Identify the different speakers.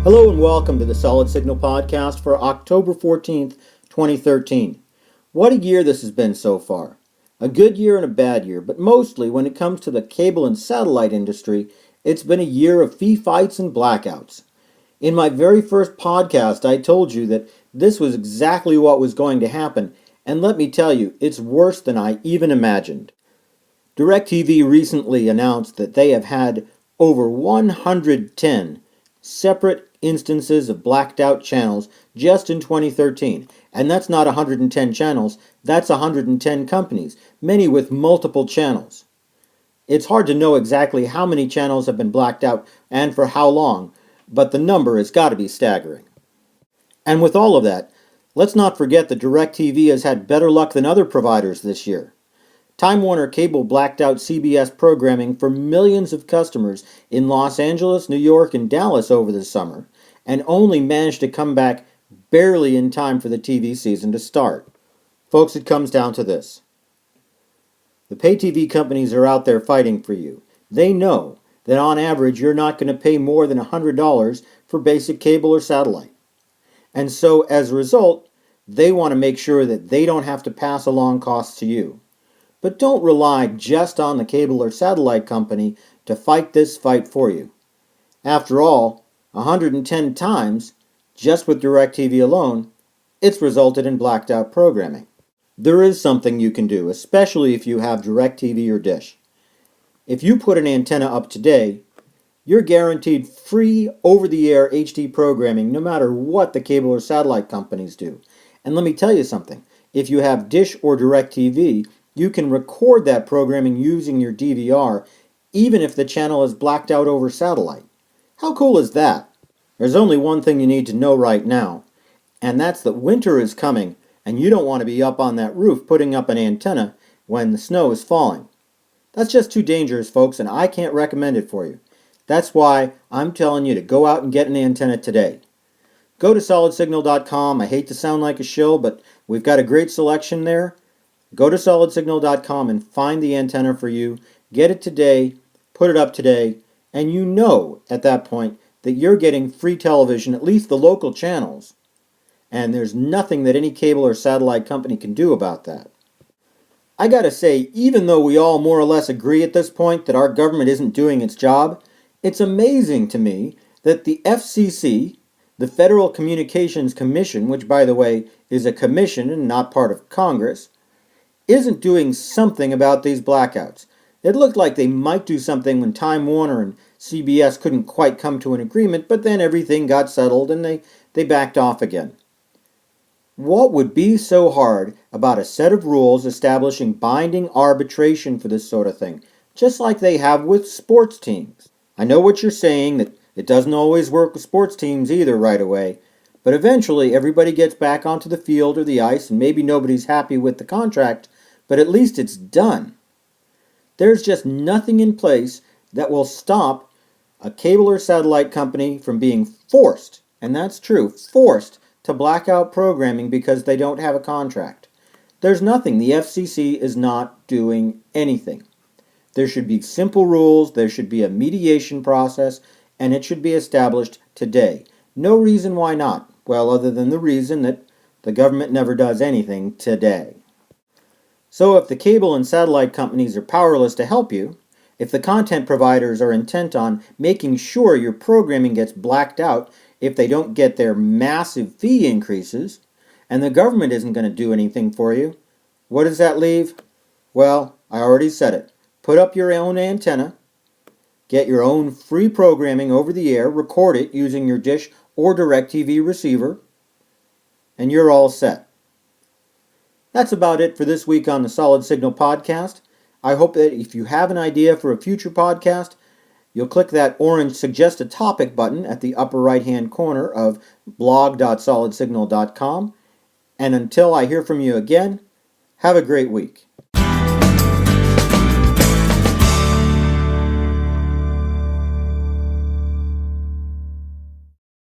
Speaker 1: Hello and welcome to the Solid Signal Podcast for October 14th, 2013. What a year this has been so far. A good year and a bad year, but mostly when it comes to the cable and satellite industry, it's been a year of fee fights and blackouts. In my very first podcast, I told you that this was exactly what was going to happen, and let me tell you, it's worse than I even imagined. DirecTV recently announced that they have had over 110 separate instances of blacked out channels just in 2013. And that's not 110 channels, that's 110 companies, many with multiple channels. It's hard to know exactly how many channels have been blacked out and for how long, but the number has got to be staggering. And with all of that, let's not forget that DirecTV has had better luck than other providers this year. Time Warner Cable blacked out CBS programming for millions of customers in Los Angeles, New York, and Dallas over the summer, and only managed to come back barely in time for the TV season to start. Folks, it comes down to this. The pay TV companies are out there fighting for you. They know that on average you're not going to pay more than $100 for basic cable or satellite. And so as a result, they want to make sure that they don't have to pass along costs to you. But don't rely just on the cable or satellite company to fight this fight for you. After all, 110 times, just with DirecTV alone, it's resulted in blacked out programming. There is something you can do, especially if you have DirecTV or Dish. If you put an antenna up today, you're guaranteed free over-the-air HD programming no matter what the cable or satellite companies do. And let me tell you something, if you have Dish or DirecTV, you can record that programming using your DVR even if the channel is blacked out over satellite. How cool is that? There's only one thing you need to know right now, and that's that winter is coming and you don't want to be up on that roof putting up an antenna when the snow is falling. That's just too dangerous, folks, and I can't recommend it for you. That's why I'm telling you to go out and get an antenna today. Go to solidsignal.com. I hate to sound like a shill, but we've got a great selection there. Go to solidsignal.com and find the antenna for you. Get it today, put it up today, and you know at that point that you're getting free television, at least the local channels. And there's nothing that any cable or satellite company can do about that. I gotta say, even though we all more or less agree at this point that our government isn't doing its job, it's amazing to me that the FCC, the Federal Communications Commission, which by the way is a commission and not part of Congress, isn't doing something about these blackouts. It looked like they might do something when Time Warner and CBS couldn't quite come to an agreement, but then everything got settled and they backed off again. What would be so hard about a set of rules establishing binding arbitration for this sort of thing, just like they have with sports teams? I know what you're saying, that it doesn't always work with sports teams either right away, but eventually everybody gets back onto the field or the ice and maybe nobody's happy with the contract, but at least it's done. There's just nothing in place that will stop a cable or satellite company from being forced, and that's true, forced to black out programming because they don't have a contract. There's nothing. The FCC is not doing anything. There should be simple rules, there should be a mediation process, and it should be established today. No reason why not. Well, other than the reason that the government never does anything today. So if the cable and satellite companies are powerless to help you, if the content providers are intent on making sure your programming gets blacked out if they don't get their massive fee increases, and the government isn't going to do anything for you, what does that leave? Well, I already said it. Put up your own antenna, get your own free programming over the air, record it using your Dish or DirecTV receiver, and you're all set. That's about it for this week on the Solid Signal Podcast. I hope that if you have an idea for a future podcast, you'll click that orange Suggest a Topic button at the upper right-hand corner of blog.solidsignal.com. And until I hear from you again, have a great week.